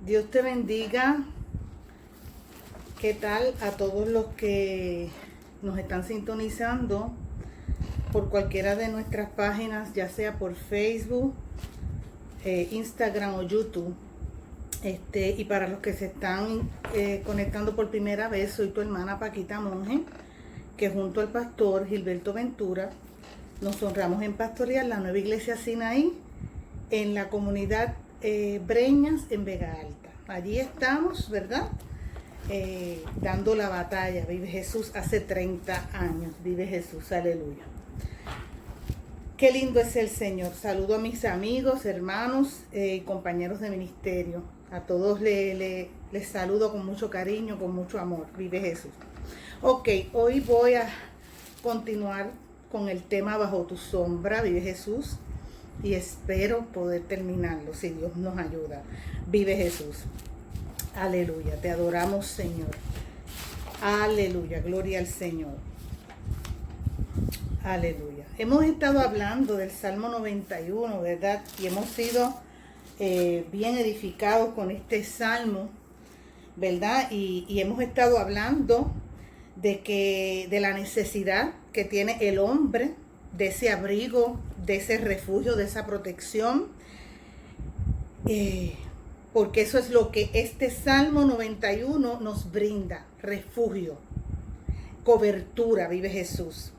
Dios te bendiga. ¿Qué tal a todos los que nos están sintonizando por cualquiera de nuestras páginas, ya sea por Facebook, Instagram o YouTube? Y para los que se están conectando por primera vez, soy tu hermana Paquita Monge, que junto al pastor Gilberto Ventura nos honramos en pastorear la nueva iglesia Sinaí en la comunidad Breñas en Vega Alta. Allí estamos, ¿verdad? Dando la batalla. Vive Jesús. Hace 30 años vive Jesús, aleluya. Qué lindo es el Señor. Saludo a mis amigos, hermanos y compañeros de ministerio. A todos les saludo con mucho cariño, con mucho amor. Vive Jesús. Ok, hoy voy a continuar con el tema Bajo tu sombra, vive Jesús, y espero poder terminarlo si Dios nos ayuda. Vive Jesús. Aleluya, te adoramos, Señor. Aleluya, gloria al Señor. Aleluya. Hemos estado hablando del Salmo 91, ¿verdad? Y hemos sido bien edificados con este salmo, ¿verdad? Y hemos estado hablando de la necesidad que tiene el hombre de ese abrigo, de ese refugio, de esa protección, porque eso es lo que este Salmo 91 nos brinda: refugio, cobertura, vive Jesús.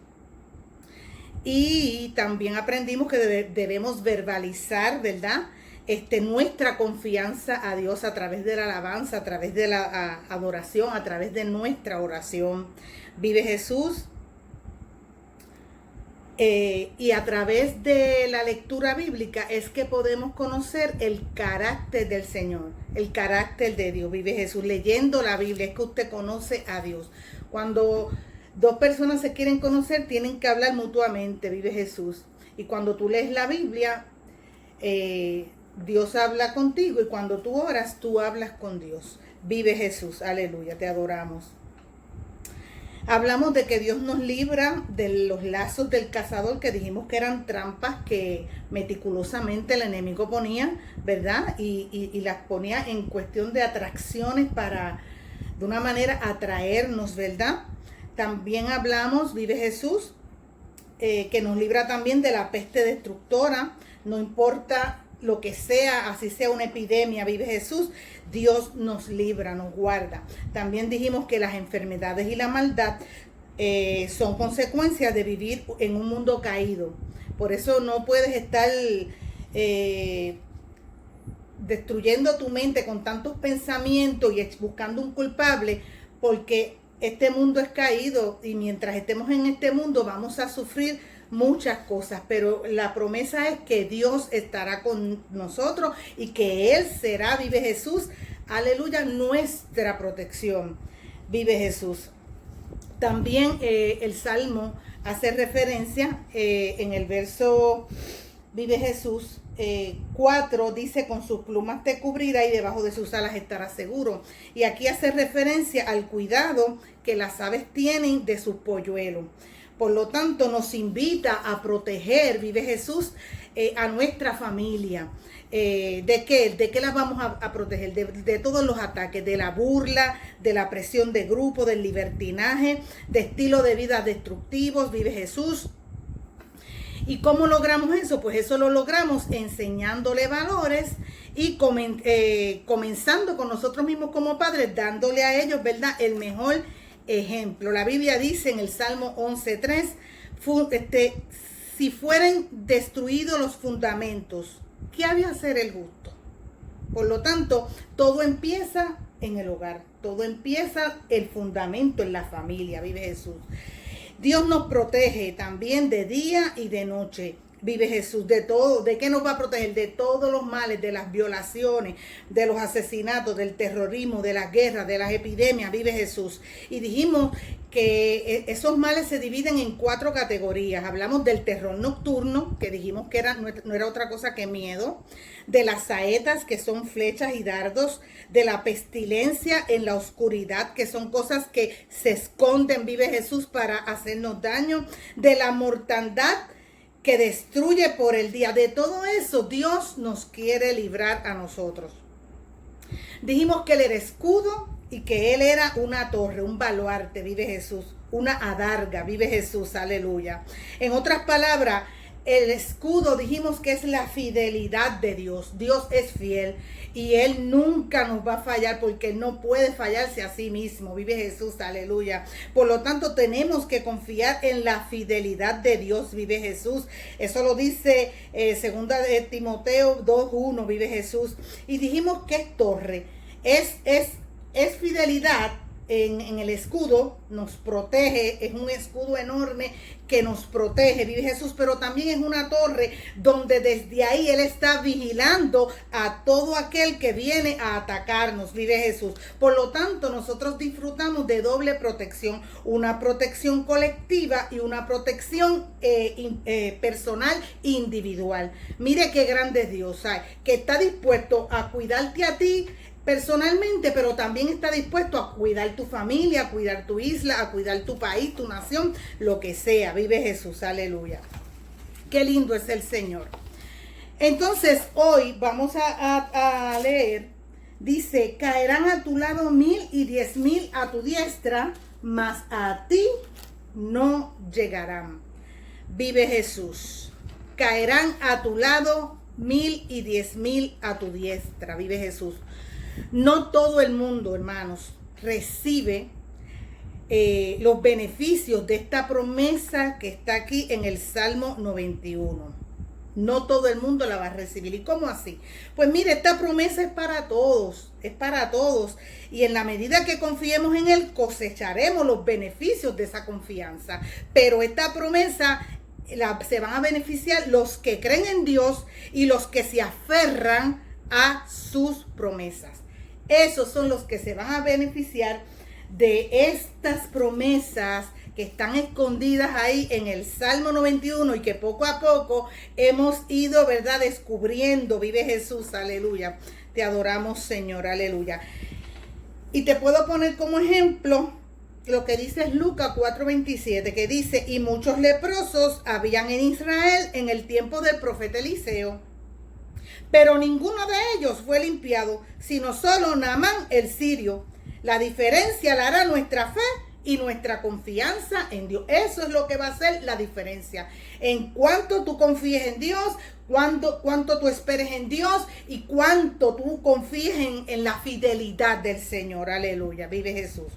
Y también aprendimos que debemos verbalizar, ¿verdad? Nuestra confianza a Dios a través de la alabanza, a través de la adoración, a través de nuestra oración. Vive Jesús. Y a través de la lectura bíblica es que podemos conocer el carácter del Señor, el carácter de Dios. Vive Jesús. Leyendo la Biblia es que usted conoce a Dios. Cuando dos personas se quieren conocer, tienen que hablar mutuamente. Vive Jesús. Y cuando tú lees la Biblia, Dios habla contigo, y cuando tú oras, tú hablas con Dios. Vive Jesús, aleluya, te adoramos. Hablamos de que Dios nos libra de los lazos del cazador, que dijimos que eran trampas que meticulosamente el enemigo ponía, ¿verdad? Y las ponía en cuestión de atracciones para, de una manera, atraernos, ¿verdad? También hablamos, vive Jesús, que nos libra también de la peste destructora. No importa lo que sea, así sea una epidemia, vive Jesús, Dios nos libra, nos guarda. También dijimos que las enfermedades y la maldad son consecuencias de vivir en un mundo caído. Por eso no puedes estar destruyendo tu mente con tantos pensamientos y buscando un culpable, porque este mundo es caído, y mientras estemos en este mundo vamos a sufrir muchas cosas, pero la promesa es que Dios estará con nosotros y que Él será, vive Jesús, aleluya, nuestra protección. Vive Jesús. También el Salmo hace referencia en el verso vive Jesús 4, dice: con sus plumas te cubrirá y debajo de sus alas estarás seguro. Y aquí hace referencia al cuidado que las aves tienen de sus polluelos. Por lo tanto, nos invita a proteger, vive Jesús, a nuestra familia. ¿De qué? ¿De qué las vamos a proteger? De todos los ataques, de la burla, de la presión de grupo, del libertinaje, de estilo de vida destructivos, vive Jesús. ¿Y cómo logramos eso? Pues eso lo logramos enseñándole valores y comenzando con nosotros mismos como padres, dándole a ellos, ¿verdad?, el mejor ejemplo. La Biblia dice en el Salmo 11:3, si fueren destruidos los fundamentos, ¿qué ha de hacer el justo? Por lo tanto, todo empieza en el hogar, todo empieza el fundamento en la familia, vive Jesús. Dios nos protege también de día y de noche. Vive Jesús. De todo. ¿De qué nos va a proteger? De todos los males, de las violaciones, de los asesinatos, del terrorismo, de las guerras, de las epidemias. Vive Jesús. Y dijimos que esos males se dividen en 4 categorías. Hablamos del terror nocturno, que dijimos que no era otra cosa que miedo, de las saetas, que son flechas y dardos, de la pestilencia en la oscuridad, que son cosas que se esconden, vive Jesús, para hacernos daño, de la mortandad que destruye por el día. De todo eso Dios nos quiere librar a nosotros. Dijimos que Él era escudo y que Él era una torre, un baluarte, vive Jesús, una adarga, vive Jesús, aleluya. En otras palabras, el escudo dijimos que es la fidelidad de Dios. Dios es fiel y Él nunca nos va a fallar porque Él no puede fallarse a sí mismo. Vive Jesús, aleluya. Por lo tanto, tenemos que confiar en la fidelidad de Dios, vive Jesús. Eso lo dice segunda de Timoteo 2:1, vive Jesús. Y dijimos que es torre, es fidelidad. En el escudo nos protege, es un escudo enorme que nos protege, vive Jesús, pero también es una torre donde desde ahí Él está vigilando a todo aquel que viene a atacarnos, vive Jesús. Por lo tanto, nosotros disfrutamos de doble protección, una protección colectiva y una protección personal individual. Mire qué grande es Dios, ¿sabes? Que está dispuesto a cuidarte a ti personalmente, pero también está dispuesto a cuidar tu familia, a cuidar tu isla, a cuidar tu país, tu nación, lo que sea. Vive Jesús, aleluya. Qué lindo es el Señor. Entonces, hoy vamos a leer, dice, caerán a tu lado 1000 y 10,000 a tu diestra, mas a ti no llegarán. Vive Jesús. Caerán a tu lado 1000 y 10,000 a tu diestra. Vive Jesús. No todo el mundo, hermanos, recibe los beneficios de esta promesa que está aquí en el Salmo 91. No todo el mundo la va a recibir. ¿Y cómo así? Pues mire, esta promesa es para todos, es para todos. Y en la medida que confiemos en Él, cosecharemos los beneficios de esa confianza. Pero esta promesa se van a beneficiar los que creen en Dios y los que se aferran a sus promesas. Esos son los que se van a beneficiar de estas promesas que están escondidas ahí en el Salmo 91 y que poco a poco hemos ido, ¿verdad?, descubriendo. Vive Jesús, aleluya. Te adoramos, Señor, aleluya. Y te puedo poner como ejemplo lo que dice Lucas 4:27, que dice, y muchos leprosos habían en Israel en el tiempo del profeta Eliseo, pero ninguno de ellos fue limpiado, sino solo Naamán el sirio. La diferencia la hará nuestra fe y nuestra confianza en Dios. Eso es lo que va a hacer la diferencia. En cuanto tú confíes en Dios, cuánto tú esperes en Dios y cuánto tú confíes en la fidelidad del Señor. Aleluya. Vive Jesús.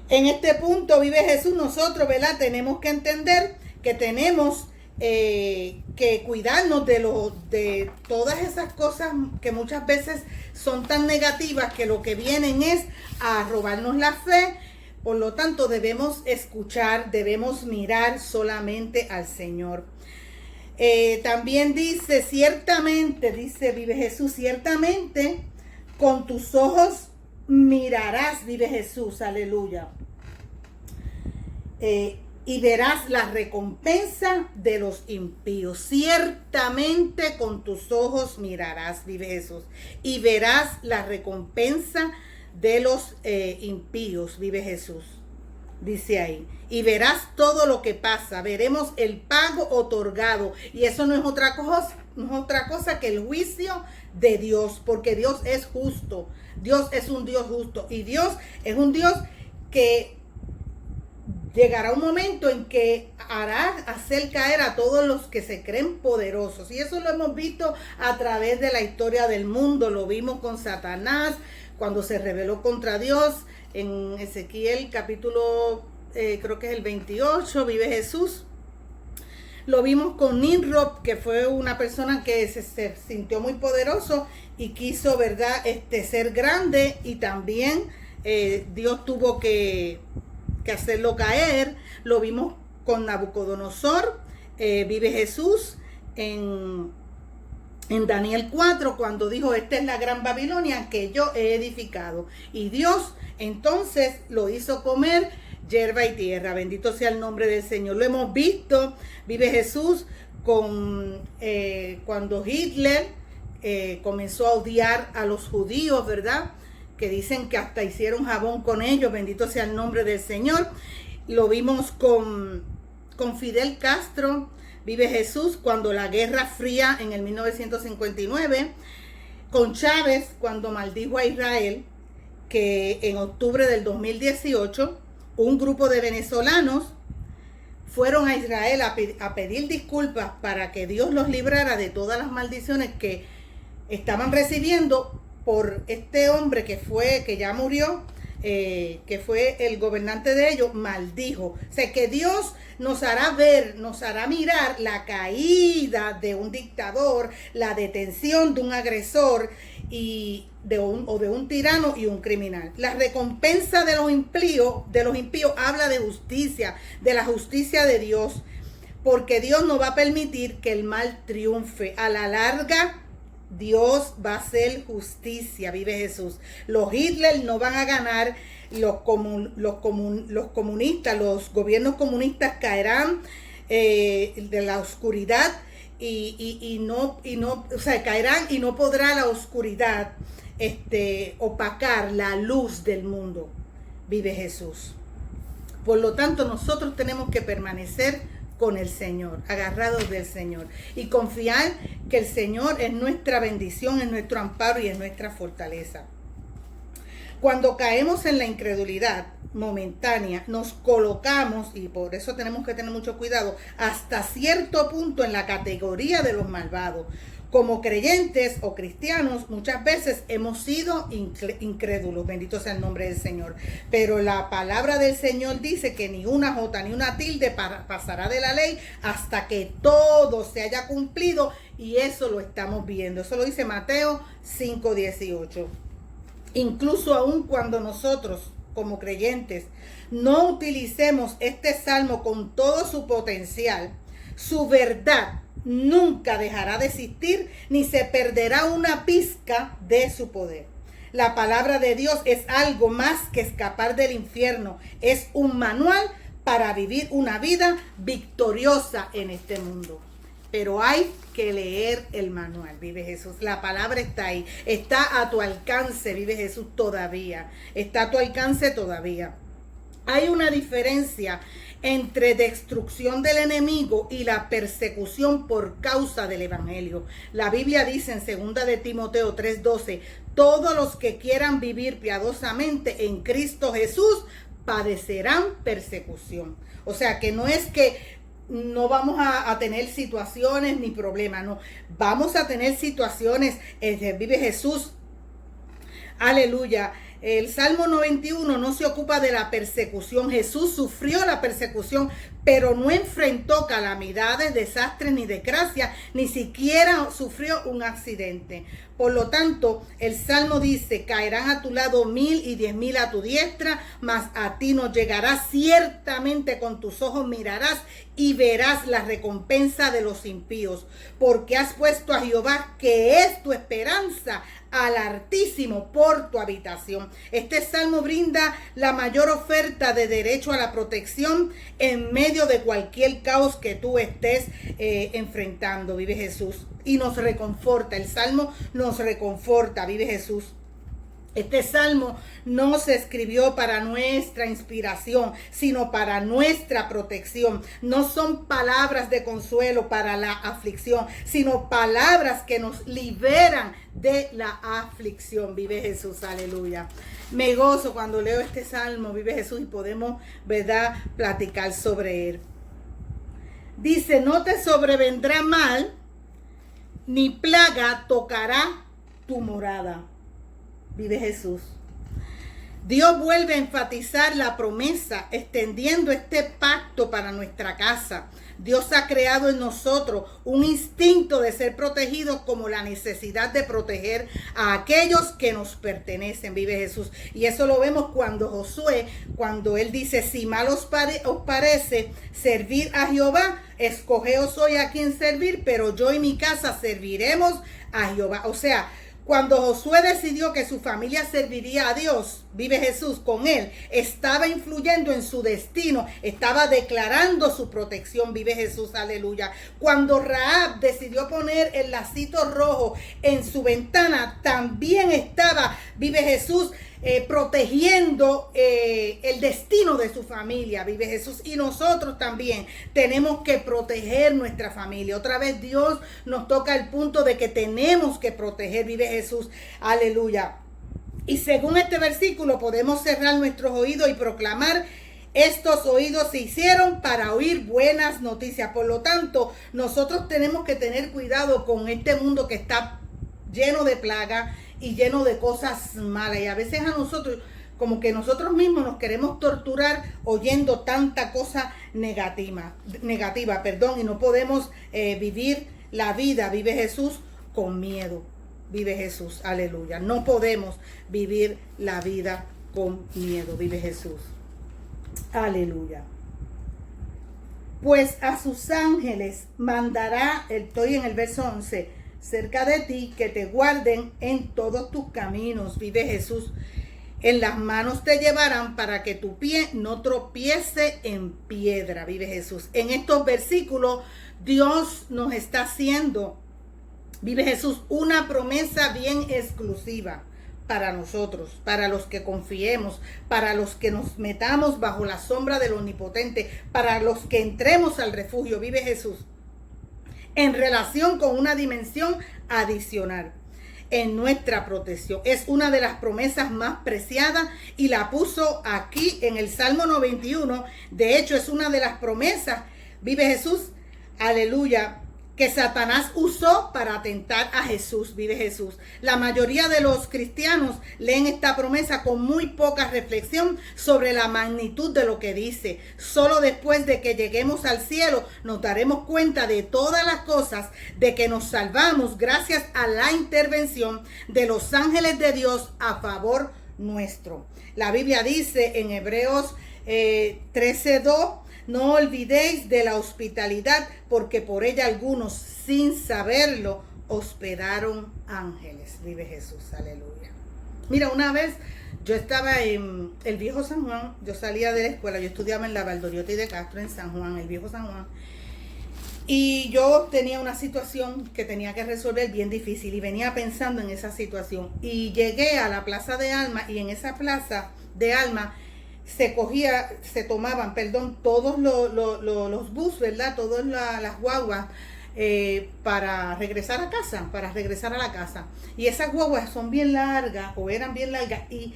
En este punto, vive Jesús, nosotros, ¿verdad?, tenemos que entender que tenemos que cuidarnos de todas esas cosas que muchas veces son tan negativas que lo que vienen es a robarnos la fe. Por lo tanto, debemos escuchar, debemos mirar solamente al Señor. También dice, ciertamente, dice, vive Jesús, ciertamente con tus ojos mirarás, vive Jesús, aleluya. Y verás la recompensa de los impíos. Ciertamente con tus ojos mirarás, vive Jesús, y verás la recompensa de los impíos, vive Jesús. Dice ahí, y verás todo lo que pasa, veremos el pago otorgado, y eso no es otra cosa que el juicio de Dios, porque Dios es justo. Dios es un Dios justo, y Dios es un Dios que llegará un momento en que hará hacer caer a todos los que se creen poderosos. Y eso lo hemos visto a través de la historia del mundo. Lo vimos con Satanás cuando se rebeló contra Dios en Ezequiel capítulo, creo que es el 28, vive Jesús. Lo vimos con Nimrod, que fue una persona que se sintió muy poderoso y quiso, ¿verdad?, ser grande, y también Dios tuvo que hacerlo caer. Lo vimos con Nabucodonosor, vive Jesús, en Daniel 4, cuando dijo, esta es la gran Babilonia que yo he edificado. Y Dios entonces lo hizo comer hierba y tierra. Bendito sea el nombre del Señor. Lo hemos visto, vive Jesús, cuando Hitler comenzó a odiar a los judíos, ¿verdad?, que dicen que hasta hicieron jabón con ellos. Bendito sea el nombre del Señor. Lo vimos con Fidel Castro, vive Jesús, cuando la Guerra Fría en el 1959, con Chávez cuando maldijo a Israel, que en octubre del 2018 un grupo de venezolanos fueron a Israel a pedir disculpas para que Dios los librara de todas las maldiciones que estaban recibiendo por este hombre que ya murió, que fue el gobernante de ellos, maldijo. O sea, que Dios nos hará ver, nos hará mirar la caída de un dictador, la detención de un agresor y de un tirano y un criminal. La recompensa de los impíos habla de justicia, de la justicia de Dios, porque Dios no va a permitir que el mal triunfe. A la larga, Dios va a hacer justicia, vive Jesús. Los Hitler no van a ganar, los comunistas, los gobiernos comunistas caerán de la oscuridad o sea, caerán y no podrá la oscuridad opacar la luz del mundo, vive Jesús. Por lo tanto, nosotros tenemos que permanecer con el Señor, agarrados del Señor y confiar que el Señor es nuestra bendición, es nuestro amparo y es nuestra fortaleza. Cuando caemos en la incredulidad momentánea, nos colocamos, y por eso tenemos que tener mucho cuidado, hasta cierto punto en la categoría de los malvados. Como creyentes o cristianos, muchas veces hemos sido incrédulos, bendito sea el nombre del Señor. Pero la palabra del Señor dice que ni una jota ni una tilde pasará de la ley hasta que todo se haya cumplido, y eso lo estamos viendo. Eso lo dice Mateo 5:18. Incluso aun cuando nosotros, como creyentes, no utilicemos este salmo con todo su potencial, su verdad nunca dejará de existir, ni se perderá una pizca de su poder. La palabra de Dios es algo más que escapar del infierno. Es un manual para vivir una vida victoriosa en este mundo. Pero hay que leer el manual, vive Jesús. La palabra está ahí, está a tu alcance, vive Jesús, todavía. Está a tu alcance todavía. Hay una diferencia entre destrucción del enemigo y la persecución por causa del evangelio. La Biblia dice en 2 de Timoteo 3:12, todos los que quieran vivir piadosamente en Cristo Jesús padecerán persecución. O sea que no es que no vamos a tener situaciones ni problemas, no, vamos a tener situaciones, vive Jesús, aleluya. El Salmo 91 no se ocupa de la persecución. Jesús sufrió la persecución, pero no enfrentó calamidades, desastres ni desgracias, ni siquiera sufrió un accidente. Por lo tanto, el Salmo dice, caerán a tu lado 1000 y 10,000 a tu diestra, mas a ti no llegará. Ciertamente con tus ojos mirarás y verás la recompensa de los impíos, porque has puesto a Jehová, que es tu esperanza, al Altísimo por tu habitación. Este salmo brinda la mayor oferta de derecho a la protección en medio de cualquier caos que tú estés enfrentando, vive Jesús. Y nos reconforta, el salmo nos reconforta, vive Jesús. Este salmo no se escribió para nuestra inspiración, sino para nuestra protección. No son palabras de consuelo para la aflicción, sino palabras que nos liberan de la aflicción. Vive Jesús, aleluya. Me gozo cuando leo este salmo, vive Jesús, y podemos, ¿verdad?, platicar sobre él. Dice, no te sobrevendrá mal, ni plaga tocará tu morada. Vive Jesús. Dios vuelve a enfatizar la promesa, extendiendo este pacto para nuestra casa. Dios ha creado en nosotros un instinto de ser protegidos, como la necesidad de proteger a aquellos que nos pertenecen, vive Jesús. Y eso lo vemos cuando Josué, cuando él dice, si mal os parece servir a Jehová, escogeos hoy a quien servir, pero yo y mi casa serviremos a Jehová. O sea, cuando Josué decidió que su familia serviría a Dios, vive Jesús, con él, estaba influyendo en su destino, estaba declarando su protección, vive Jesús, aleluya. Cuando Rahab decidió poner el lacito rojo en su ventana, también estaba, vive Jesús, protegiendo el destino de su familia, vive Jesús. Y nosotros también tenemos que proteger nuestra familia. Otra vez Dios nos toca el punto de que tenemos que proteger, vive Jesús, aleluya. Y según este versículo podemos cerrar nuestros oídos y proclamar: estos oídos se hicieron para oír buenas noticias. Por lo tanto, nosotros tenemos que tener cuidado con este mundo que está lleno de plagas y lleno de cosas malas. Y a veces a nosotros, como que nosotros mismos nos queremos torturar oyendo tanta cosa negativa, y no podemos vivir la vida, vive Jesús, con miedo. Vive Jesús, aleluya. No podemos vivir la vida con miedo, vive Jesús. Aleluya. Pues a sus ángeles mandará, estoy en el verso 11, cerca de ti, que te guarden en todos tus caminos, vive Jesús. En las manos te llevarán para que tu pie no tropiece en piedra, vive Jesús. En estos versículos Dios nos está haciendo, vive Jesús, una promesa bien exclusiva para nosotros, para los que confiemos, para los que nos metamos bajo la sombra del Omnipotente, para los que entremos al refugio, vive Jesús, en relación con una dimensión adicional en nuestra protección. Es una de las promesas más preciadas y la puso aquí en el Salmo 91. De hecho, es una de las promesas, vive Jesús, aleluya, que Satanás usó para atentar a Jesús, vive Jesús. La mayoría de los cristianos leen esta promesa con muy poca reflexión sobre la magnitud de lo que dice. Solo después de que lleguemos al cielo nos daremos cuenta de todas las cosas, de que nos salvamos gracias a la intervención de los ángeles de Dios a favor nuestro. La Biblia dice en Hebreos 13:2, no olvidéis de la hospitalidad, porque por ella algunos, sin saberlo, hospedaron ángeles. Vive Jesús, aleluya. Mira, una vez yo estaba en el Viejo San Juan, yo salía de la escuela, yo estudiaba en la Valdoriotti de Castro, en San Juan, el Viejo San Juan, y yo tenía una situación que tenía que resolver bien difícil, y venía pensando en esa situación, y llegué a la Plaza de Alma, y en esa Plaza de Alma se tomaban todos los buses, ¿verdad? Todas las guaguas para regresar a la casa. Y esas guaguas son bien largas, o eran bien largas, y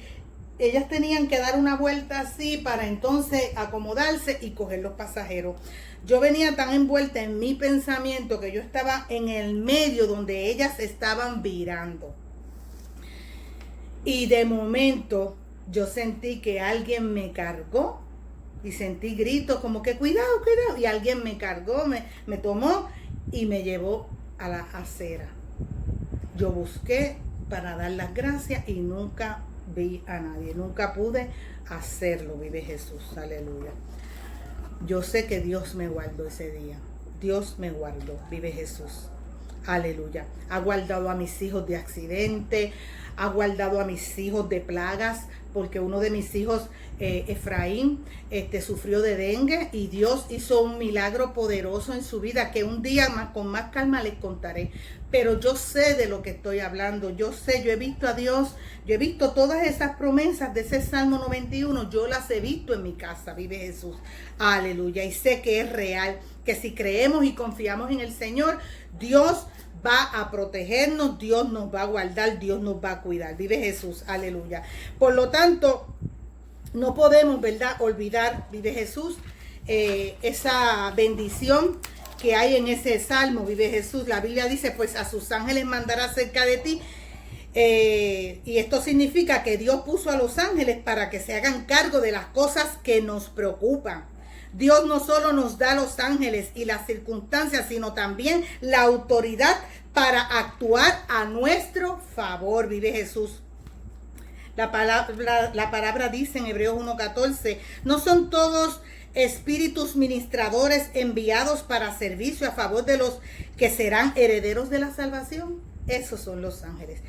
ellas tenían que dar una vuelta así para entonces acomodarse y coger los pasajeros. Yo venía tan envuelta en mi pensamiento que yo estaba en el medio donde ellas estaban virando. Y de momento yo sentí que alguien me cargó y sentí gritos como que cuidado, y alguien me cargó, me tomó y me llevó a la acera. Yo busqué para dar las gracias y nunca vi a nadie, nunca pude hacerlo, vive Jesús, aleluya. Yo sé que Dios me guardó ese día, Dios me guardó, vive Jesús, aleluya. Ha guardado a mis hijos de accidente, ha guardado a mis hijos de plagas, porque uno de mis hijos, Efraín, sufrió de dengue, y Dios hizo un milagro poderoso en su vida que un día con más calma les contaré. Pero yo sé de lo que estoy hablando, yo he visto a Dios, yo he visto todas esas promesas de ese Salmo 91, yo las he visto en mi casa, vive Jesús, aleluya, y sé que es real, que si creemos y confiamos en el Señor, Dios va a protegernos, Dios nos va a guardar, Dios nos va a cuidar, vive Jesús, aleluya. Por lo tanto, no podemos, ¿verdad?, olvidar, vive Jesús, esa bendición que hay en ese salmo, vive Jesús. La Biblia dice, pues a sus ángeles mandará cerca de ti, y esto significa que Dios puso a los ángeles para que se hagan cargo de las cosas que nos preocupan. Dios no solo nos da los ángeles y las circunstancias, sino también la autoridad para actuar a nuestro favor, vive Jesús. La palabra dice en Hebreos 1:14, ¿no son todos espíritus ministradores enviados para servicio a favor de los que serán herederos de la salvación? Esos son los ángeles,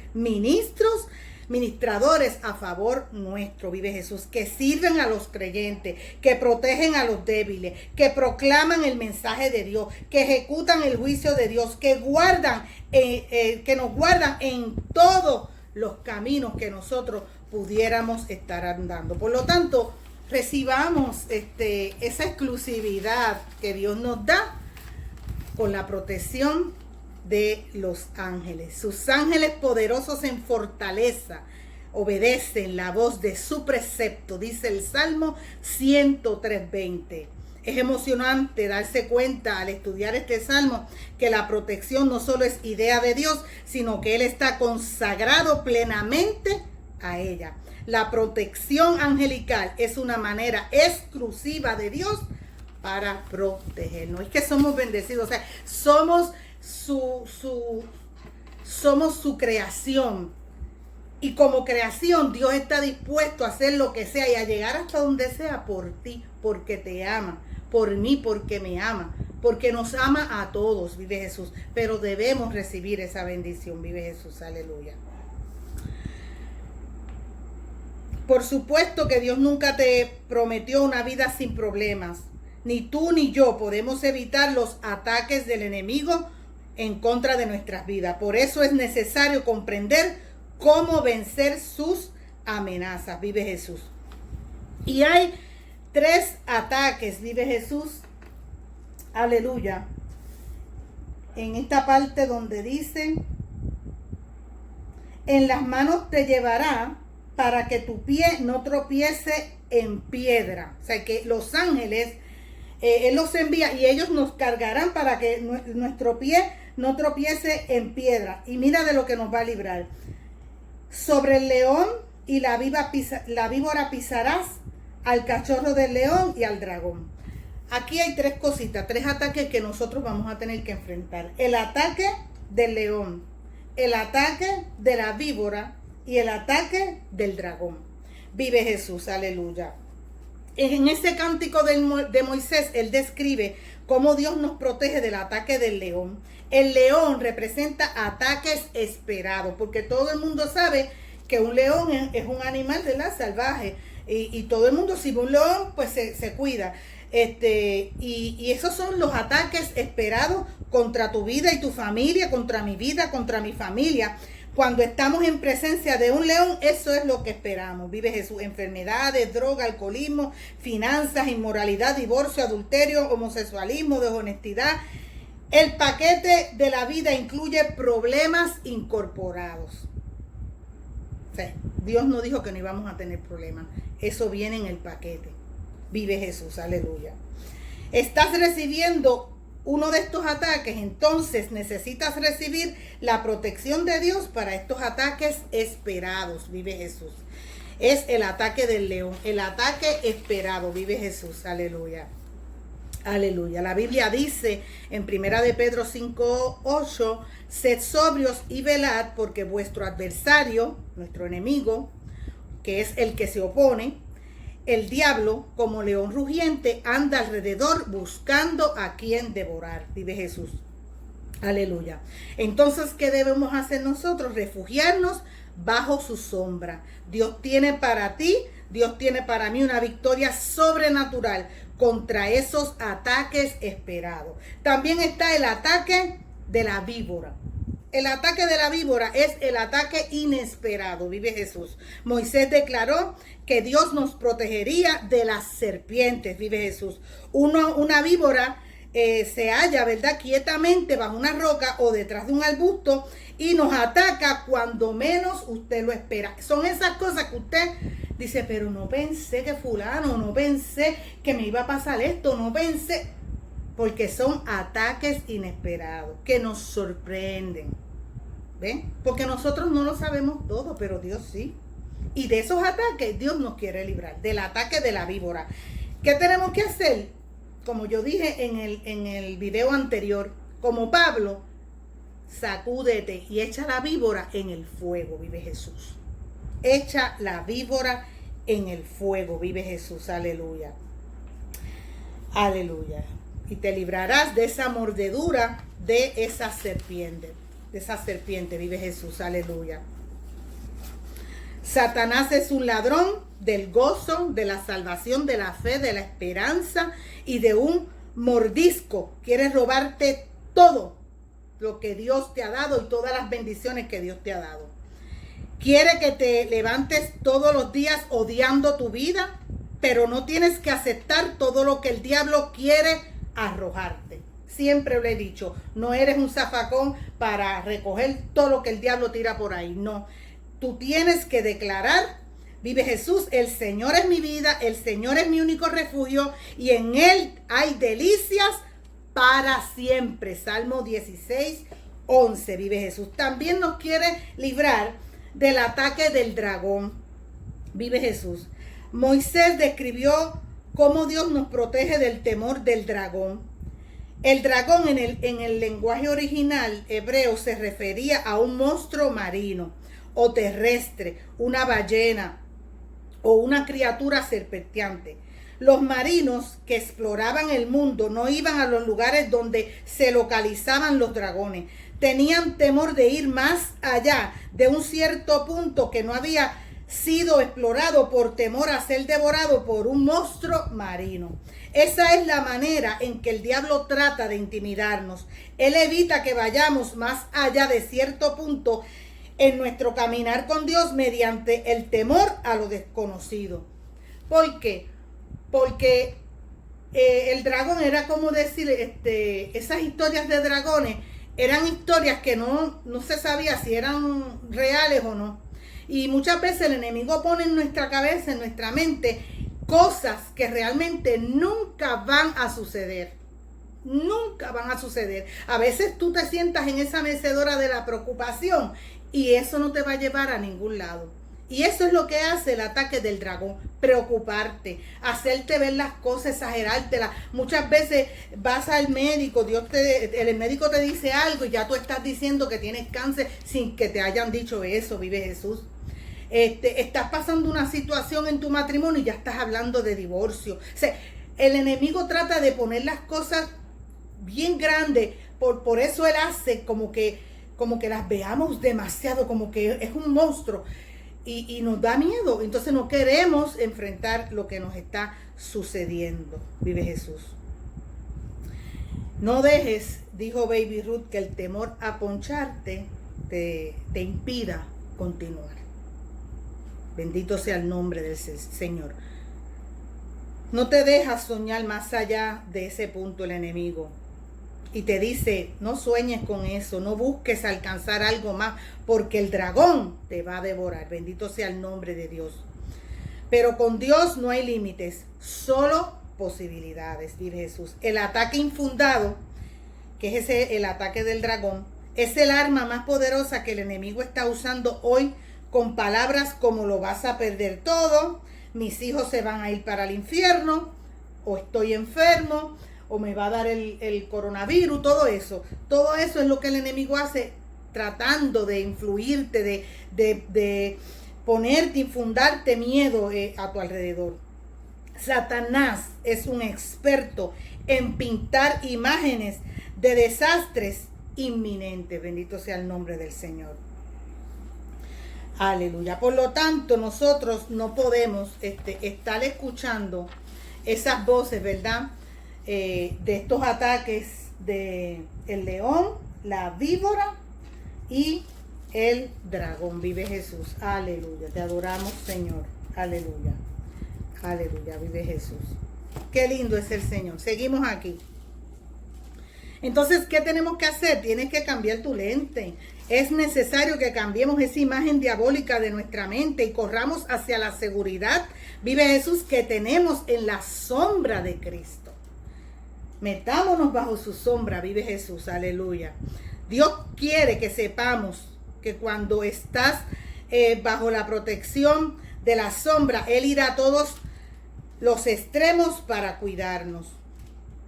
ministradores a favor nuestro, vive Jesús, que sirven a los creyentes, que protegen a los débiles, que proclaman el mensaje de Dios, que ejecutan el juicio de Dios, que nos guardan en todo los caminos que nosotros pudiéramos estar andando. Por lo tanto, recibamos esa exclusividad que Dios nos da con la protección de los ángeles. Sus ángeles poderosos en fortaleza obedecen la voz de su precepto, dice el Salmo 103:20. Es emocionante darse cuenta al estudiar este salmo que la protección no solo es idea de Dios, sino que Él está consagrado plenamente a ella. La protección angelical es una manera exclusiva de Dios para protegernos. Es que somos bendecidos, o sea, somos su creación. Y como creación, Dios está dispuesto a hacer lo que sea y a llegar hasta donde sea por ti, porque te ama, por mí, porque me ama, porque nos ama a todos, vive Jesús. Pero debemos recibir esa bendición, vive Jesús, aleluya. Por supuesto que Dios nunca te prometió una vida sin problemas. Ni tú ni yo podemos evitar los ataques del enemigo en contra de nuestras vidas. Por eso es necesario comprender cómo vencer sus amenazas, vive Jesús. Y hay 3 ataques, vive Jesús, aleluya. En esta parte donde dice, en las manos te llevará para que tu pie no tropiece en piedra. O sea que los ángeles, Él los envía y ellos nos cargarán para que nuestro pie no tropiece en piedra. Y mira de lo que nos va a librar. Sobre el león y la víbora pisarás, al cachorro del león y al dragón. Aquí hay 3 cositas, 3 ataques que nosotros vamos a tener que enfrentar. El ataque del león, el ataque de la víbora y el ataque del dragón. Vive Jesús, aleluya. En ese cántico de Moisés, él describe cómo Dios nos protege del ataque del león. El león representa ataques esperados, porque todo el mundo sabe que un león es un animal, ¿verdad?, salvaje. Y todo el mundo, si ve un león, pues se cuida. Y esos son los ataques esperados contra tu vida y tu familia, contra mi vida, contra mi familia. Cuando estamos en presencia de un león, eso es lo que esperamos. Vive Jesús. Enfermedades, droga, alcoholismo, finanzas, inmoralidad, divorcio, adulterio, homosexualismo, deshonestidad. El paquete de la vida incluye problemas incorporados. O sea, Dios no dijo que no íbamos a tener problemas. Eso viene en el paquete. Vive Jesús, aleluya. Estás recibiendo uno de estos ataques, entonces necesitas recibir la protección de Dios para estos ataques esperados, vive Jesús. Es el ataque del león, el ataque esperado, vive Jesús, aleluya. Aleluya. La Biblia dice en 1 de Pedro 5:8, sed sobrios y velad, porque vuestro adversario, nuestro enemigo, que es el que se opone, el diablo, como león rugiente, anda alrededor buscando a quien devorar. Vive Jesús. Aleluya. Entonces, ¿qué debemos hacer nosotros? Refugiarnos bajo su sombra. Dios tiene para ti, Dios tiene para mí una victoria sobrenatural contra esos ataques esperados. También está el ataque de la víbora. El ataque de la víbora es el ataque inesperado, vive Jesús. Moisés declaró que Dios nos protegería de las serpientes, vive Jesús. Una víbora se halla, ¿verdad?, quietamente bajo una roca o detrás de un arbusto y nos ataca cuando menos usted lo espera. Son esas cosas que usted dice, pero no pensé que fulano, no pensé que me iba a pasar esto, no pensé... Porque son ataques inesperados que nos sorprenden. ¿Ven? Porque nosotros no lo sabemos todo, pero Dios sí. Y de esos ataques Dios nos quiere librar. Del ataque de la víbora. ¿Qué tenemos que hacer? Como yo dije en el video anterior, como Pablo, sacúdete y echa la víbora en el fuego, vive Jesús. Echa la víbora en el fuego, vive Jesús. Aleluya. Aleluya. Y te librarás de esa mordedura de esa serpiente. De esa serpiente, vive Jesús. Aleluya. Satanás es un ladrón del gozo, de la salvación, de la fe, de la esperanza y de un mordisco. Quiere robarte todo lo que Dios te ha dado y todas las bendiciones que Dios te ha dado. quiere que te levantes todos los días odiando tu vida, pero no tienes que aceptar todo lo que el diablo quiere arrojarte. Siempre lo he dicho, no eres un zafacón para recoger todo lo que el diablo tira por ahí, no. Tú tienes que declarar: vive Jesús, el Señor es mi vida, el Señor es mi único refugio y en Él hay delicias para siempre. Salmo 16:11, vive Jesús. También nos quiere librar del ataque del dragón, vive Jesús. Moisés describió cómo Dios nos protege del temor del dragón. El dragón en el lenguaje original hebreo se refería a un monstruo marino o terrestre, una ballena o una criatura serpenteante. Los marinos que exploraban el mundo no iban a los lugares donde se localizaban los dragones. Tenían temor de ir más allá de un cierto punto que no había sido explorado por temor a ser devorado por un monstruo marino. Esa es la manera en que el diablo trata de intimidarnos. Él evita que vayamos más allá de cierto punto en nuestro caminar con Dios mediante el temor a lo desconocido. ¿Por qué? Porque el dragón era como decir, esas historias de dragones eran historias que no se sabía si eran reales o no. Y muchas veces el enemigo pone en nuestra cabeza, en nuestra mente, cosas que realmente nunca van a suceder. Nunca van a suceder. A veces tú te sientas en esa mecedora de la preocupación y eso no te va a llevar a ningún lado. Y eso es lo que hace el ataque del dragón: preocuparte, hacerte ver las cosas, exagerártelas. Muchas veces vas al médico, el médico te dice algo y ya tú estás diciendo que tienes cáncer sin que te hayan dicho eso, vive Jesús. Estás pasando una situación en tu matrimonio y ya estás hablando de divorcio. O sea, el enemigo trata de poner las cosas bien grandes, por eso él hace como que las veamos demasiado, como que es un monstruo. Y nos da miedo, entonces no queremos enfrentar lo que nos está sucediendo, vive Jesús. No dejes, dijo Baby Ruth, que el temor a poncharte te impida continuar. Bendito sea el nombre del Señor. No te dejas soñar más allá de ese punto el enemigo. Y te dice: no sueñes con eso, no busques alcanzar algo más, porque el dragón te va a devorar. Bendito sea el nombre de Dios. Pero con Dios no hay límites, solo posibilidades, dice Jesús. El ataque infundado, que es el ataque del dragón, es el arma más poderosa que el enemigo está usando hoy, con palabras como: lo vas a perder todo, mis hijos se van a ir para el infierno, o estoy enfermo, o me va a dar el coronavirus. Todo eso es lo que el enemigo hace, tratando de influirte, de ponerte, infundarte miedo a tu alrededor. Satanás es un experto en pintar imágenes de desastres inminentes. Bendito sea el nombre del Señor. Aleluya. Por lo tanto, nosotros no podemos estar escuchando esas voces, ¿verdad? De estos ataques de el león, la víbora y el dragón. Vive Jesús. Aleluya. Te adoramos, Señor. Aleluya. Aleluya. Vive Jesús. Qué lindo es el Señor. Seguimos aquí. Entonces, ¿qué tenemos que hacer? Tienes que cambiar tu lente. Es necesario que cambiemos esa imagen diabólica de nuestra mente y corramos hacia la seguridad, vive Jesús, que tenemos en la sombra de Cristo. Metámonos bajo su sombra, vive Jesús, aleluya. Dios quiere que sepamos que cuando estás bajo la protección de la sombra, Él irá a todos los extremos para cuidarnos.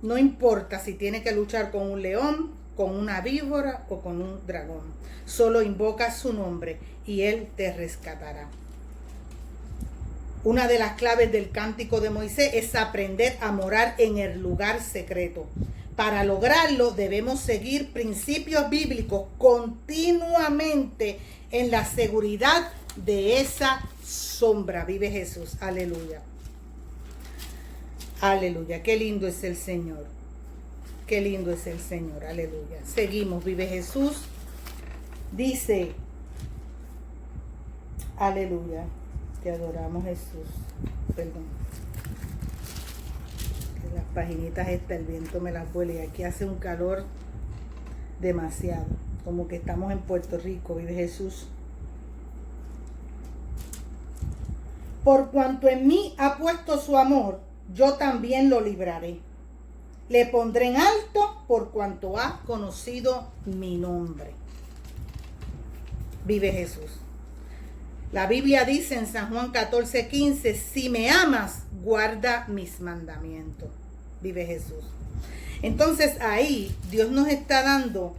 No importa si tiene que luchar con un león, con una víbora o con un dragón. Solo invoca su nombre y Él te rescatará. Una de las claves del cántico de Moisés es aprender a morar en el lugar secreto. Para lograrlo debemos seguir principios bíblicos continuamente en la seguridad de esa sombra. Vive Jesús. Aleluya. Aleluya. Qué lindo es el Señor. Qué lindo es el Señor. Aleluya. Seguimos. Vive Jesús. Dice Aleluya. Te adoramos, Jesús. Perdón. Las paginitas estas, el viento me las vuela y aquí hace un calor demasiado. Como que estamos en Puerto Rico, vive Jesús. Por cuanto en mí ha puesto su amor, yo también lo libraré. Le pondré en alto por cuanto ha conocido mi nombre. Vive Jesús. La Biblia dice en San Juan 14:15, si me amas, guarda mis mandamientos. Vive Jesús. Entonces ahí Dios nos está dando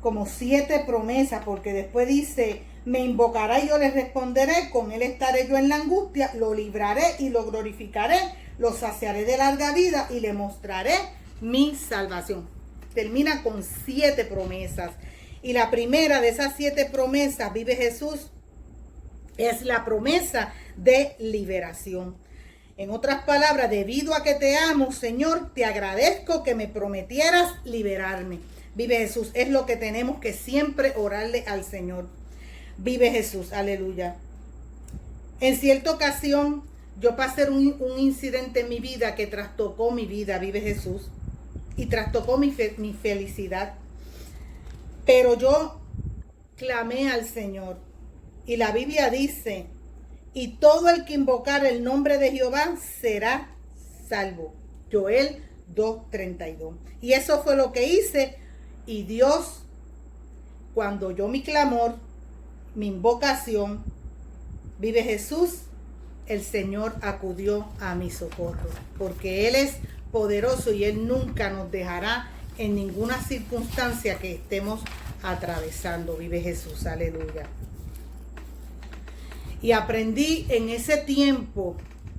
como 7 promesas, porque después dice, me invocará y yo le responderé, con él estaré yo en la angustia, lo libraré y lo glorificaré, lo saciaré de larga vida y le mostraré mi salvación. Termina con 7 promesas. Y la primera de esas 7 promesas, vive Jesús, es la promesa de liberación. En otras palabras, debido a que te amo, Señor, te agradezco que me prometieras liberarme. Vive Jesús, es lo que tenemos que siempre orarle al Señor. Vive Jesús, aleluya. En cierta ocasión, yo pasé un incidente en mi vida que trastocó mi vida, vive Jesús, y trastocó mi felicidad. Pero yo clamé al Señor. Y la Biblia dice, y todo el que invocar el nombre de Jehová será salvo. Joel 2:32. Y eso fue lo que hice. Y Dios, cuando oyó mi clamor, mi invocación, vive Jesús, el Señor acudió a mi socorro. Porque Él es poderoso y Él nunca nos dejará en ninguna circunstancia que estemos atravesando. Vive Jesús, aleluya. Y aprendí en ese tiempo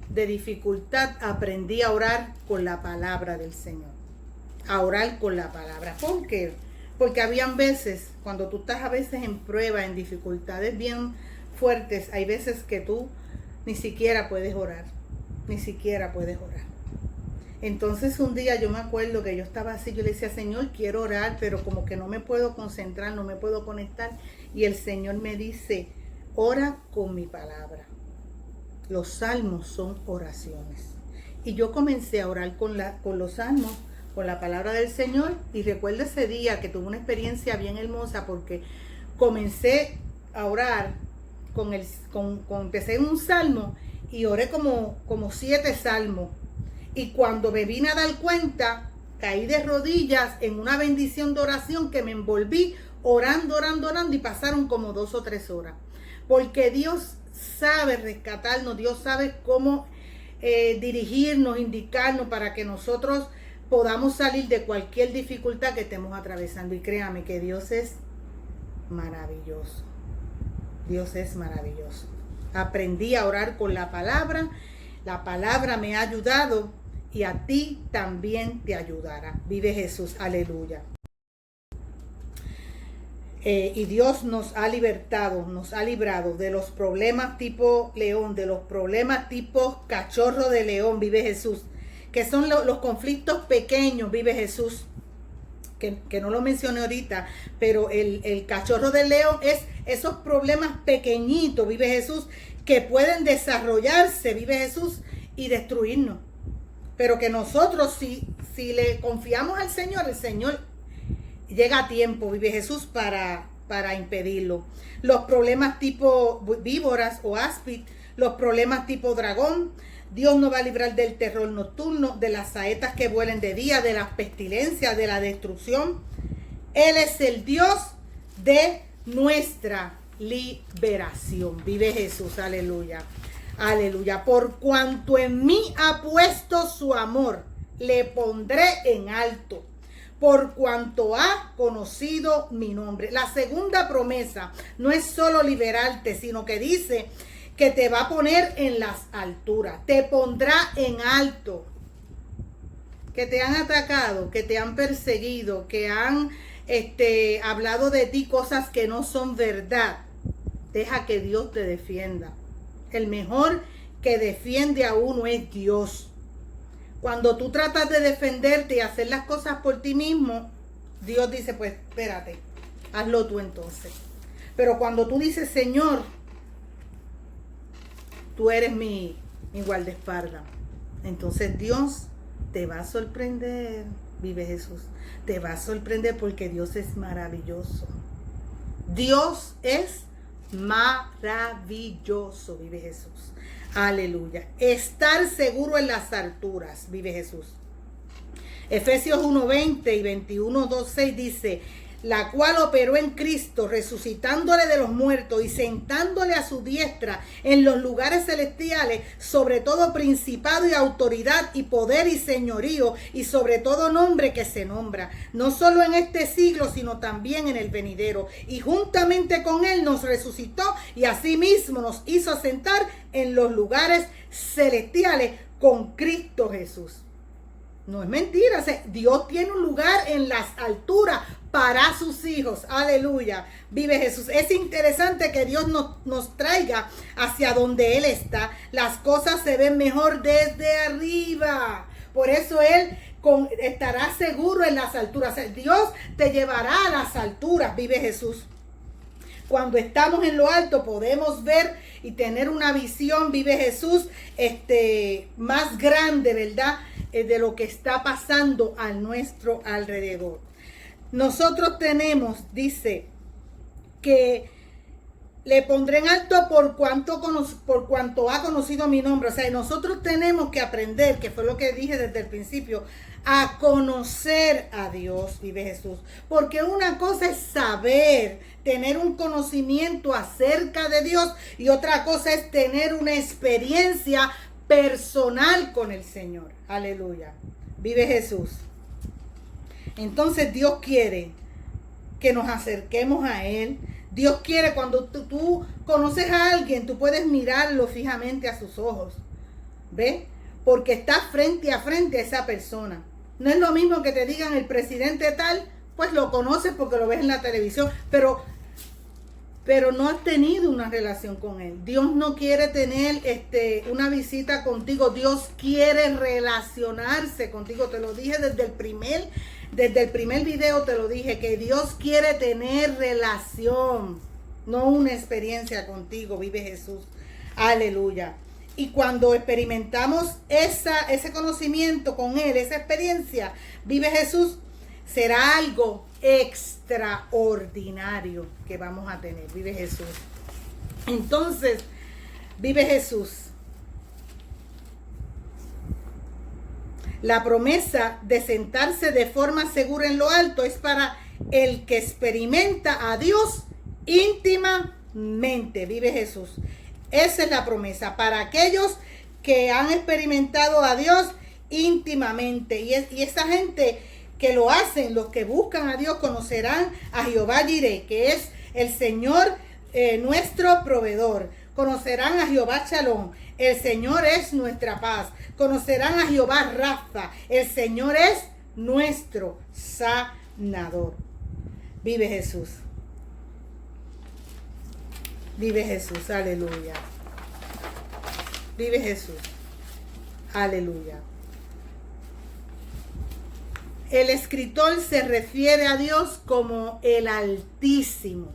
de dificultad, aprendí a orar con la palabra del Señor. A orar con la palabra. ¿Por qué? Porque habían veces, cuando tú estás a veces en prueba, en dificultades bien fuertes, hay veces que tú ni siquiera puedes orar. Ni siquiera puedes orar. Entonces un día yo me acuerdo que yo estaba así, yo le decía, Señor, quiero orar, pero como que no me puedo concentrar, no me puedo conectar. Y el Señor me dice, ora con mi palabra. Los salmos son oraciones. Y yo comencé a orar con los salmos, con la palabra del Señor. Y recuerdo ese día que tuve una experiencia bien hermosa porque comencé a orar empecé en un salmo y oré como 7 salmos. Y cuando me vine a dar cuenta, caí de rodillas en una bendición de oración que me envolví orando y pasaron como 2 o 3 horas. Porque Dios sabe rescatarnos, Dios sabe cómo dirigirnos, indicarnos para que nosotros podamos salir de cualquier dificultad que estemos atravesando. Y créame que Dios es maravilloso. Dios es maravilloso. Aprendí a orar con la palabra me ha ayudado y a ti también te ayudará. Vive Jesús, aleluya. Y Dios nos ha libertado, nos ha librado de los problemas tipo león, de los problemas tipo cachorro de león, vive Jesús, que son los conflictos pequeños, vive Jesús, que no lo mencioné ahorita, pero el cachorro del león es esos problemas pequeñitos, vive Jesús, que pueden desarrollarse, vive Jesús, y destruirnos. Pero que nosotros, si le confiamos al Señor, el Señor llega a tiempo, vive Jesús, para impedirlo. Los problemas tipo víboras o áspid, los problemas tipo dragón, Dios nos va a librar del terror nocturno, de las saetas que vuelen de día, de las pestilencias, de la destrucción. Él es el Dios de nuestra liberación. Vive Jesús, aleluya. Aleluya. Por cuanto en mí ha puesto su amor, le pondré en alto. Por cuanto ha conocido mi nombre. La segunda promesa no es solo liberarte, sino que dice que te va a poner en las alturas. Te pondrá en alto. Que te han atacado, que te han perseguido, que han hablado de ti cosas que no son verdad. Deja que Dios te defienda. El mejor que defiende a uno es Dios. Cuando tú tratas de defenderte y hacer las cosas por ti mismo, Dios dice, pues espérate, hazlo tú entonces. Pero cuando tú dices, Señor, tú eres mi guardaespaldas, entonces Dios te va a sorprender. Vive Jesús. Te va a sorprender porque Dios es maravilloso. Dios es maravilloso. Vive Jesús. Aleluya. Estar seguro en las alturas. Vive Jesús. Efesios 1:20 y 21:2:6 dice: la cual operó en Cristo, resucitándole de los muertos y sentándole a su diestra en los lugares celestiales, sobre todo principado y autoridad y poder y señorío, y sobre todo nombre que se nombra, no solo en este siglo, sino también en el venidero. Y juntamente con él nos resucitó y asimismo nos hizo sentar en los lugares celestiales con Cristo Jesús. No es mentira, Dios tiene un lugar en las alturas para sus hijos. Aleluya. Vive Jesús. Es interesante que Dios nos traiga hacia donde Él está. Las cosas se ven mejor desde arriba. Por eso Él estará seguro en las alturas. Dios te llevará a las alturas. Vive Jesús. Cuando estamos en lo alto podemos ver y tener una visión, vive Jesús, más grande, ¿verdad? De lo que está pasando a nuestro alrededor. Nosotros tenemos, dice, que le pondré en alto por cuanto ha conocido mi nombre. O sea, nosotros tenemos que aprender, que fue lo que dije desde el principio, a conocer a Dios, vive Jesús. Porque una cosa es saber, tener un conocimiento acerca de Dios, y otra cosa es tener una experiencia personal con el Señor. Aleluya. Vive Jesús. Entonces Dios quiere que nos acerquemos a Él. Dios quiere, cuando tú conoces a alguien, tú puedes mirarlo fijamente a sus ojos. ¿Ves? Porque está frente a esa persona. No es lo mismo que te digan el presidente tal, pues lo conoces porque lo ves en la televisión, pero no has tenido una relación con él. Dios no quiere tener una visita contigo. Dios quiere relacionarse contigo. Te lo dije desde el primer video, te lo dije, que Dios quiere tener relación, no una experiencia contigo. Vive Jesús. Aleluya. Y cuando experimentamos ese conocimiento con Él, esa experiencia, vive Jesús, será algo extraordinario que vamos a tener. Vive Jesús. Entonces, vive Jesús. La promesa de sentarse de forma segura en lo alto es para el que experimenta a Dios íntimamente. Vive Jesús. Esa es la promesa para aquellos que han experimentado a Dios íntimamente. Y esa gente que lo hacen, los que buscan a Dios, conocerán a Jehová Jireh, que es el Señor nuestro proveedor. Conocerán a Jehová Shalom, el Señor es nuestra paz. Conocerán a Jehová Rafa, el Señor es nuestro sanador. Vive Jesús. Vive Jesús, aleluya. Vive Jesús, aleluya. El escritor se refiere a Dios como el Altísimo,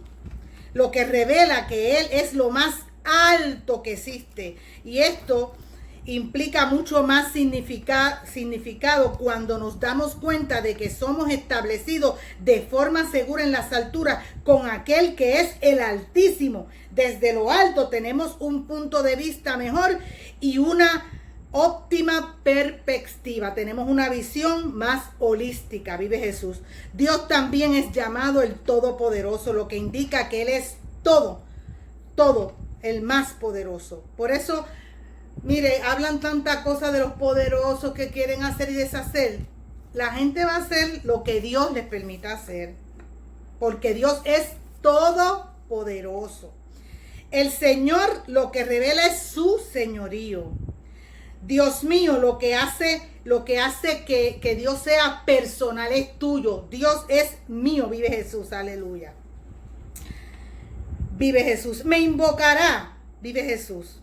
lo que revela que Él es lo más alto que existe. Y esto implica mucho más significado cuando nos damos cuenta de que somos establecidos de forma segura en las alturas con aquel que es el Altísimo. Desde lo alto tenemos un punto de vista mejor y una óptima perspectiva. Tenemos una visión más holística. Vive Jesús. Dios también es llamado el Todopoderoso, lo que indica que Él es todo, el más poderoso. Por eso, mire, hablan tanta cosa de los poderosos que quieren hacer y deshacer. La gente va a hacer lo que Dios les permita hacer, porque Dios es todopoderoso. El Señor lo que revela es su señorío. Dios mío, lo que hace que Dios sea personal es tuyo. Dios es mío. Vive Jesús, aleluya. Vive Jesús. Me invocará. Vive Jesús.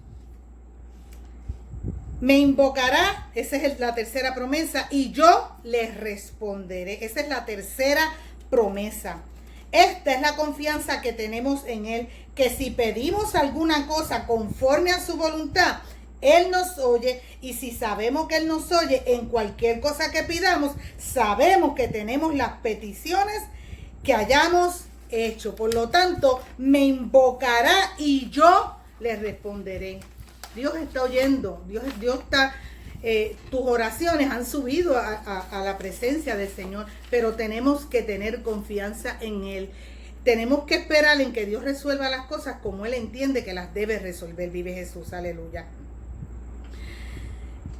Me invocará. Esa es la tercera promesa. Y yo les responderé. Esa es la tercera promesa. Esta es la confianza que tenemos en Él, que si pedimos alguna cosa conforme a su voluntad, Él nos oye, y si sabemos que Él nos oye en cualquier cosa que pidamos, sabemos que tenemos las peticiones que hayamos hecho. Por lo tanto, me invocará y yo le responderé. Dios está oyendo, Dios está, tus oraciones han subido a la presencia del Señor, pero tenemos que tener confianza en Él. Tenemos que esperar en que Dios resuelva las cosas como Él entiende que las debe resolver. Vive Jesús, aleluya.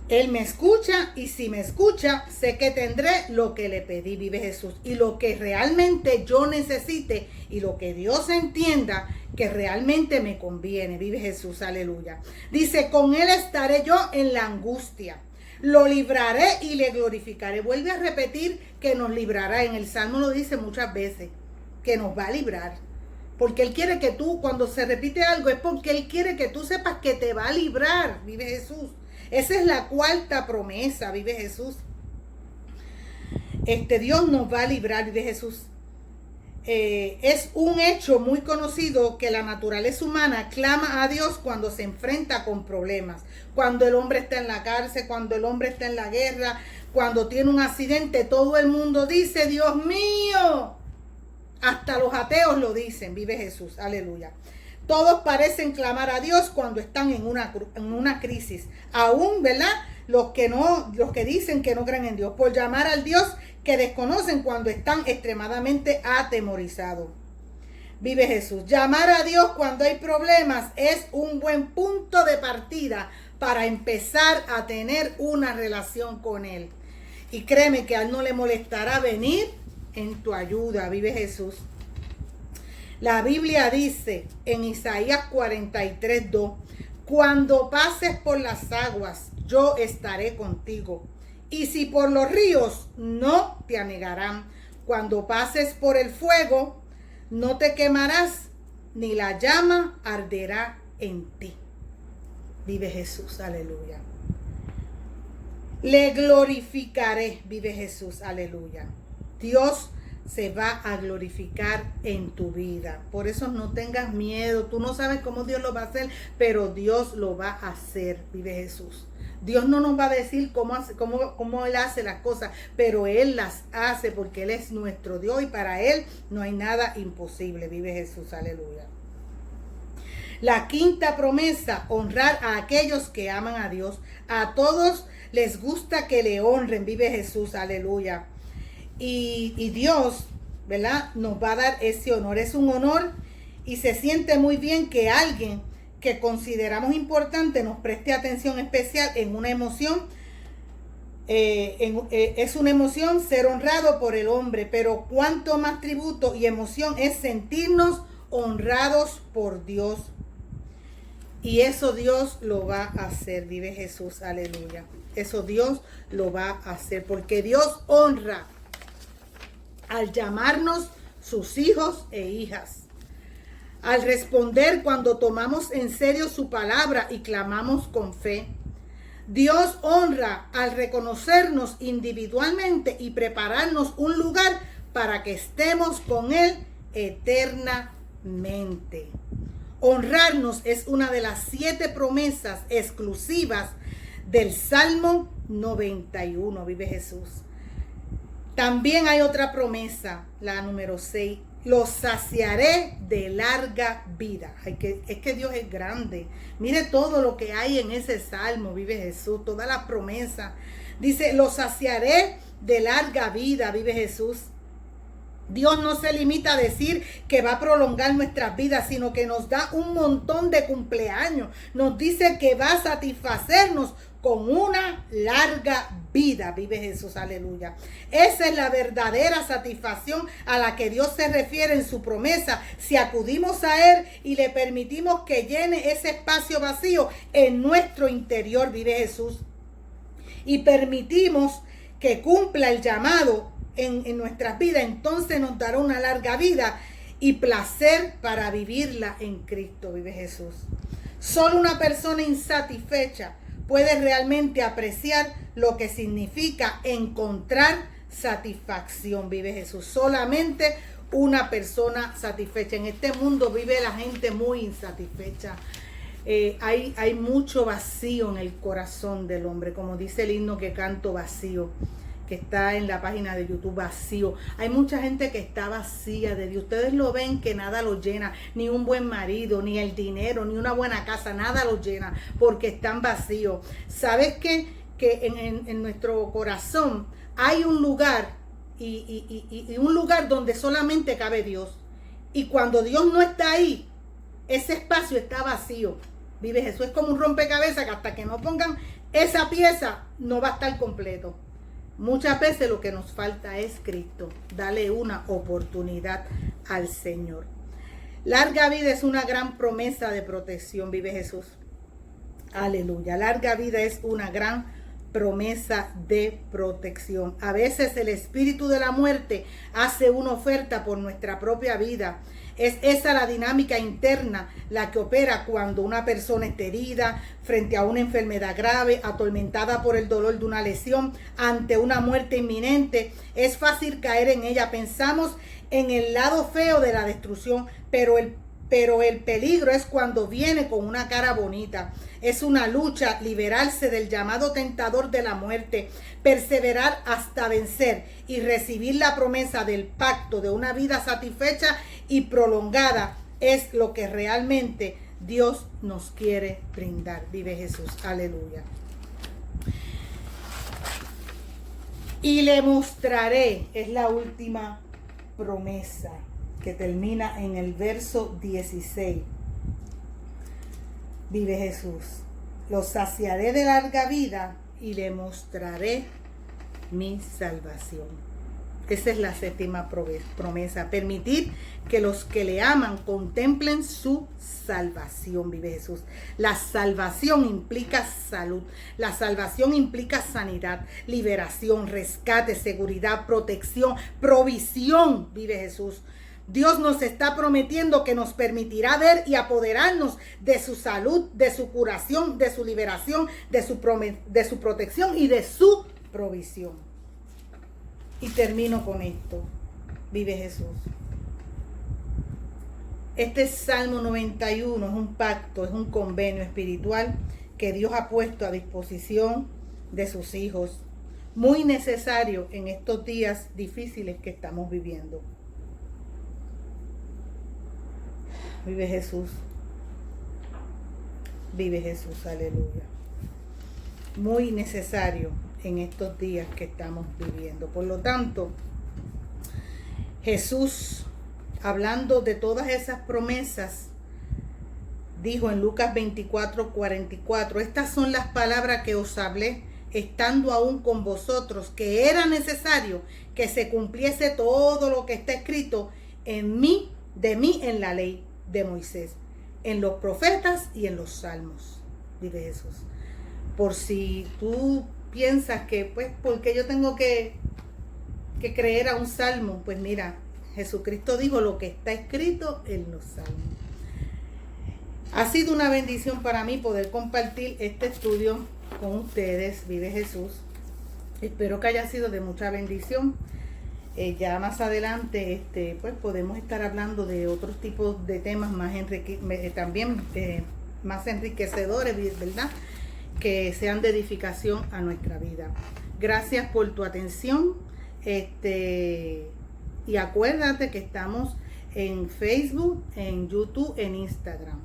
Él me escucha, y si me escucha, sé que tendré lo que le pedí, vive Jesús. Y lo que realmente yo necesite y lo que Dios entienda que realmente me conviene, vive Jesús, aleluya. Dice, con Él estaré yo en la angustia. Lo libraré y le glorificaré. Vuelve a repetir que nos librará. En el Salmo lo dice muchas veces, que nos va a librar. Porque Él quiere que tú, cuando se repite algo, es porque Él quiere que tú sepas que te va a librar, vive Jesús. Esa es la cuarta promesa, vive Jesús. Dios nos va a librar, vive Jesús. Es un hecho muy conocido que la naturaleza humana clama a Dios cuando se enfrenta con problemas. Cuando el hombre está en la cárcel, cuando el hombre está en la guerra, cuando tiene un accidente, todo el mundo dice, Dios mío. Hasta los ateos lo dicen, vive Jesús, aleluya. Todos parecen clamar a Dios cuando están en una crisis. Aún, ¿verdad? Los que dicen que no creen en Dios, por llamar al Dios que desconocen cuando están extremadamente atemorizados. Vive Jesús. Llamar a Dios cuando hay problemas es un buen punto de partida para empezar a tener una relación con Él. Y créeme que a Él no le molestará venir en tu ayuda. Vive Jesús. La Biblia dice en Isaías 43:2, cuando pases por las aguas, yo estaré contigo. Y si por los ríos, no te anegarán. Cuando pases por el fuego, no te quemarás, ni la llama arderá en ti. Vive Jesús, aleluya. Le glorificaré, vive Jesús, aleluya. Dios se va a glorificar en tu vida. Por eso no tengas miedo. Tú no sabes cómo Dios lo va a hacer, pero Dios lo va a hacer, vive Jesús. Dios no nos va a decir cómo Él hace las cosas, pero Él las hace porque Él es nuestro Dios y para Él no hay nada imposible, vive Jesús, aleluya. La quinta promesa, honrar a aquellos que aman a Dios. A todos les gusta que le honren, vive Jesús, aleluya. Y Dios, ¿verdad?, nos va a dar ese honor. Es un honor y se siente muy bien que alguien que consideramos importante nos preste atención especial en una emoción. Es una emoción ser honrado por el hombre, pero cuánto más tributo y emoción es sentirnos honrados por Dios. Y eso Dios lo va a hacer, vive Jesús, aleluya. Eso Dios lo va a hacer porque Dios honra al llamarnos sus hijos e hijas, al responder cuando tomamos en serio su palabra y clamamos con fe. Dios honra al reconocernos individualmente y prepararnos un lugar para que estemos con Él eternamente. Honrarnos es una de las 7 promesas exclusivas del Salmo 91, vive Jesús. También hay otra promesa, la número 6. Los saciaré de larga vida. Es que Dios es grande. Mire todo lo que hay en ese salmo, vive Jesús. Todas las promesas. Dice, los saciaré de larga vida, vive Jesús. Dios no se limita a decir que va a prolongar nuestras vidas, sino que nos da un montón de cumpleaños. Nos dice que va a satisfacernos con una larga vida, vive Jesús, aleluya. Esa es la verdadera satisfacción a la que Dios se refiere en su promesa. Si acudimos a Él y le permitimos que llene ese espacio vacío en nuestro interior, vive Jesús. Y permitimos que cumpla el llamado en nuestras vidas, entonces nos dará una larga vida y placer para vivirla en Cristo, vive Jesús. Solo una persona insatisfecha puede realmente apreciar lo que significa encontrar satisfacción, vive Jesús. Solamente una persona satisfecha. En este mundo vive la gente muy insatisfecha. Hay mucho vacío en el corazón del hombre, como dice el himno que canto, vacío, que está en la página de YouTube, vacío. Hay mucha gente que está vacía de Dios. Ustedes lo ven que nada los llena, ni un buen marido, ni el dinero, ni una buena casa, nada los llena, porque están vacíos. ¿Sabes qué? Que en nuestro corazón hay un lugar y un lugar donde solamente cabe Dios. Y cuando Dios no está ahí, ese espacio está vacío. Vive Jesús. Es como un rompecabezas que hasta que no pongan esa pieza no va a estar completo. Muchas veces lo que nos falta es Cristo. Dale una oportunidad al Señor. Larga vida es una gran promesa de protección. Vive Jesús. Aleluya. Larga vida es una gran promesa de protección. A veces el espíritu de la muerte hace una oferta por nuestra propia vida. Es esa la dinámica interna la que opera cuando una persona está herida, frente a una enfermedad grave, atormentada por el dolor de una lesión, ante una muerte inminente. Es fácil caer en ella. Pensamos en el lado feo de la destrucción, pero el peligro es cuando viene con una cara bonita. Es una lucha liberarse del llamado tentador de la muerte, perseverar hasta vencer y recibir la promesa del pacto de una vida satisfecha y prolongada. Es lo que realmente Dios nos quiere brindar. Vive Jesús. Aleluya. Y le mostraré, es la última promesa que termina en el verso 16. Vive Jesús. Lo saciaré de larga vida y le mostraré mi salvación. Esa es la séptima promesa. Permitir que los que le aman contemplen su salvación. Vive Jesús. La salvación implica salud. La salvación implica sanidad, liberación, rescate, seguridad, protección, provisión. Vive Jesús. Dios nos está prometiendo que nos permitirá ver y apoderarnos de su salud, de su curación, de su liberación, de su protección y de su provisión. Y termino con esto. Vive Jesús. Este Salmo 91 es un pacto, es un convenio espiritual que Dios ha puesto a disposición de sus hijos. Muy necesario en estos días difíciles que estamos viviendo. Vive Jesús. Vive Jesús, aleluya. Muy necesario en estos días que estamos viviendo. Por lo tanto, Jesús, hablando de todas esas promesas, dijo en Lucas 24:44, estas son las palabras que os hablé, estando aún con vosotros, que era necesario que se cumpliese todo lo que está escrito en mí, de mí en la ley de Moisés, en los profetas y en los salmos. Vive Jesús. Por si tú piensas que, pues, ¿por qué yo tengo que creer a un salmo? Pues mira, Jesucristo dijo lo que está escrito en los salmos. Ha sido una bendición para mí poder compartir este estudio con ustedes. Vive Jesús. Espero que haya sido de mucha bendición. Ya más adelante pues podemos estar hablando de otros tipos de temas más más enriquecedores, ¿verdad? Que sean de edificación a nuestra vida. Gracias por tu atención. Y acuérdate que estamos en Facebook, en YouTube, en Instagram.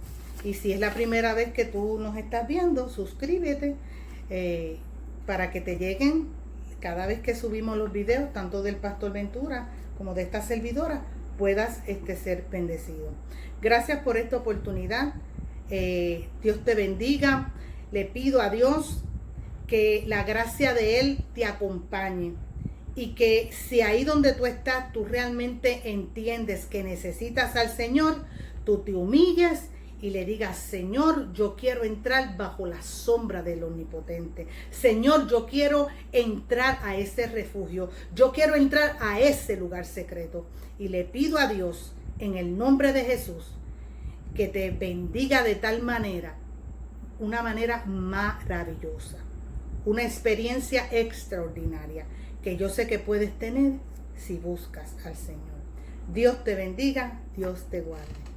Y si es la primera vez que tú nos estás viendo, suscríbete para que te lleguen cada vez que subimos los videos, tanto del Pastor Ventura como de esta servidora, puedas ser bendecido. Gracias por esta oportunidad. Dios te bendiga. Le pido a Dios que la gracia de Él te acompañe y que si ahí donde tú estás, tú realmente entiendes que necesitas al Señor, tú te humilles y le digas, Señor, yo quiero entrar bajo la sombra del Omnipotente. Señor, yo quiero entrar a ese refugio. Yo quiero entrar a ese lugar secreto. Y le pido a Dios, en el nombre de Jesús, que te bendiga de tal manera, una manera maravillosa. Una experiencia extraordinaria que yo sé que puedes tener si buscas al Señor. Dios te bendiga, Dios te guarde.